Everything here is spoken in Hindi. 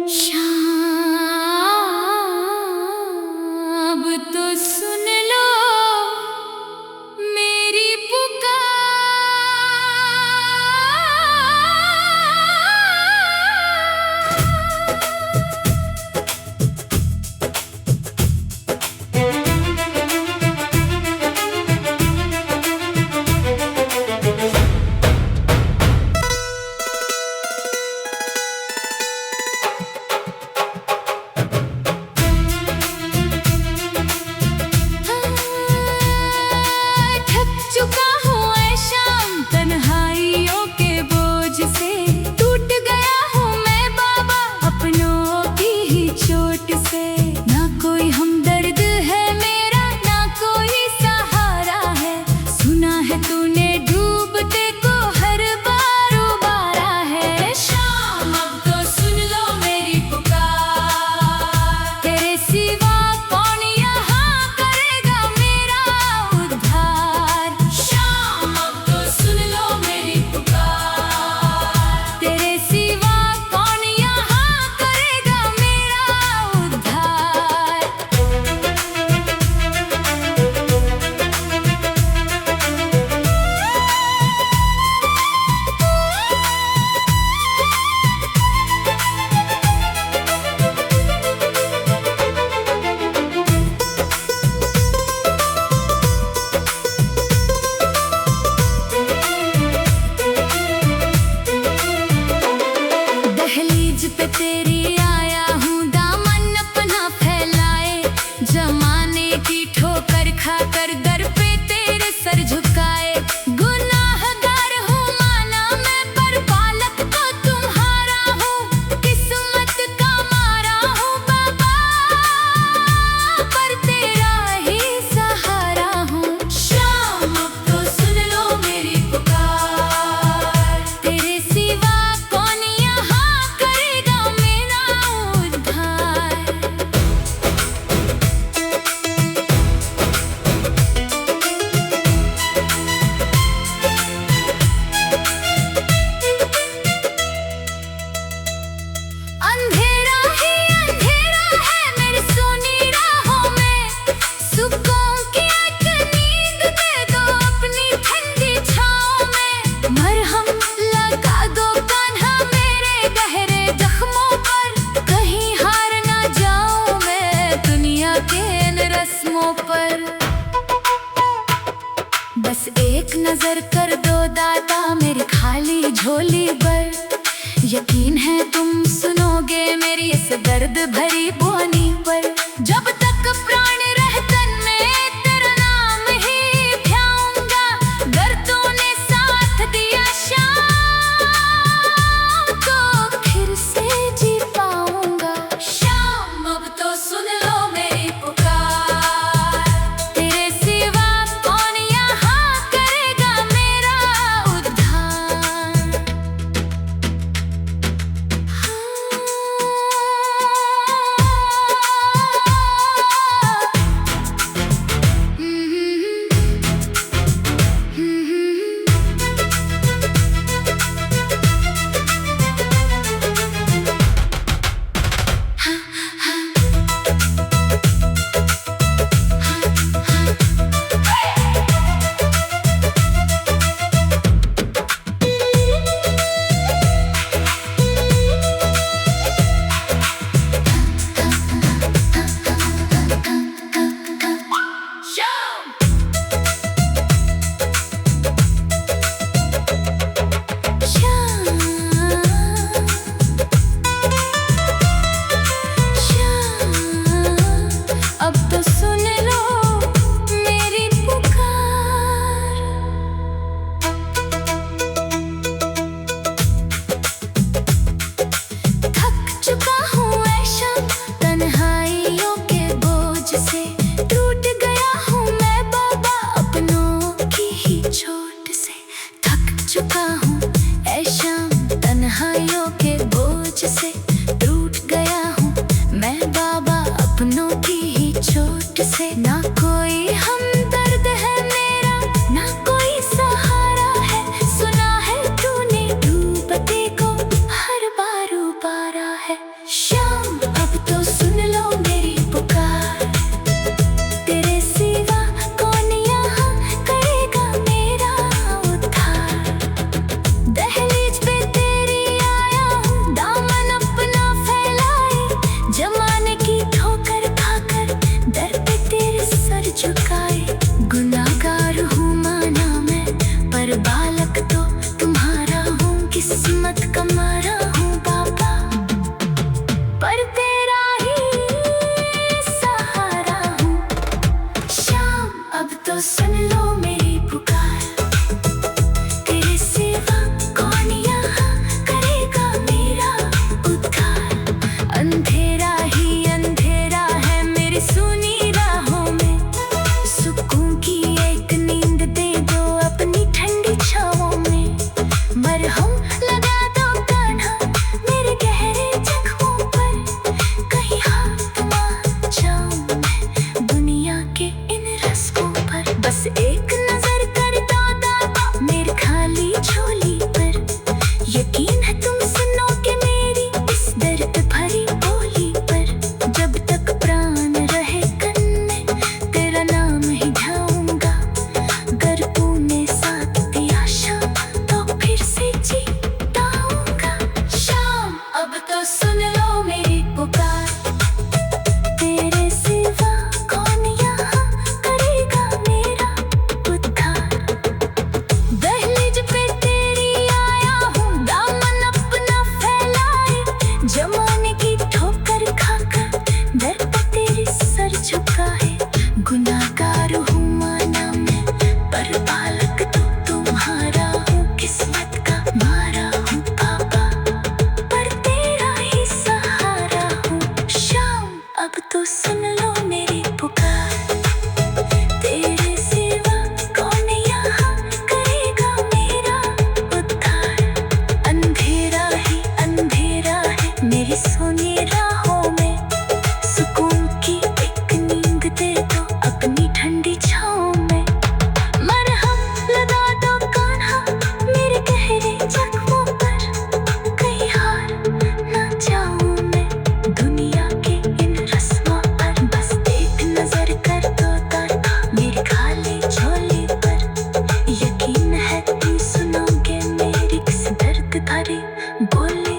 शाम तो सुन लो मेरी पे तेरी आया हूँ, दामन अपना फैलाए, जमाने की ठोकर खाकर दर पे तेरे सर झुकाए। गुनाहगार हूँ माना मैं, पर बालक तो तुम्हारा हूँ, किस्मत का मारा हूँ बाबा, पर तेरा ही सहारा हूँ। शाम अब तो सुन लो मेरी पुकार, तेरे सिवा कौन यहाँ पर। बस एक नजर कर दो दाता मेरी खाली झोली पर, यकीन है तुम सुनोगे मेरी इस दर्द भरी बोनी पर। जब तक प्राण रह तन में तेरा नाम ही ध्याऊंगा, अगर तूने साथ दिया शाम तो फिर से जी पाऊंगा। शाम अब तो सुन लो मेरी पुकार, तेरे सिवा कौन यहाँ करेगा मेरा उद्धार। चुका हूँ ऐ शाम, तन्हाइयों के बोझ से टूट गया हूँ मैं बाबा, अपनों की ही चोट से। ना कोई हमदर्द है मेरा, ना कोई सहारा है, सुना है तूने डूबते को हर बार उबारा है। किस्मत का मारा हूँ बाबा, पर तेरा ही सहारा हूँ। शाम अब तो सुन लो मेरी पुकार, तेरे सिवा कौन यहाँ करेगा मेरा उद्धार। अंधेरा ही अंधेरा है मेरी सुनी राहों में, सुकून की एक नींद दे दो अपनी ठंडी छाँवों में। मरहम लगा दो कान्हा मेरे गहरे जख्मों पर, कहीं हाथ मार जाऊं मैं दुनिया के इन रस्मों पर। बस एक नजर कर दो दादा मेरे खाली झोली पर, यकीन है तुम सुनोगे मेरी इस दर्द भरी बोली पर। जब तक प्राण रहे कन में तेरा नाम ही ढाऊंगा, अगर तूने साथ दिया शाम तो फिर से जीताऊंगा। शाम अब तो सुन लो मेरी पुकार, तेरे सिवा कौन यहाँ करेगा मेरा उद्धार। दहलीज पे तेरी आया हूँ दामन अपना फैलाए, जमाने की ठोकर खाकर दर पे तेरे सर झुकाए। गुनाहगार हूँ माना मैं, पर बालक तो तुम्हारा हूँ, किस्मत का मारा हूँ बाबा, पर तेरा ही सहारा हूँ। शाम अब तो सुन लो मेरी पुकार, तेरे सिवा कौन यहाँ करेगा मेरा उद्धार। अंधेरा ही अंधेरा है मेरी सुनी राहों में, सुकून की एक नींद दे दो अपनी ठंडी छाँव में। मरहम लगा दो कान्हा मेरे गहरे जख्मों पर, कहीं हार ना जाऊं मैं दुनिया के इन रस्मों पर। बस एक नजर कर दो दादा मेरी खाली झोली पर, यकीन है तुम सुनोगे मेरी इस दर्द भरी बोली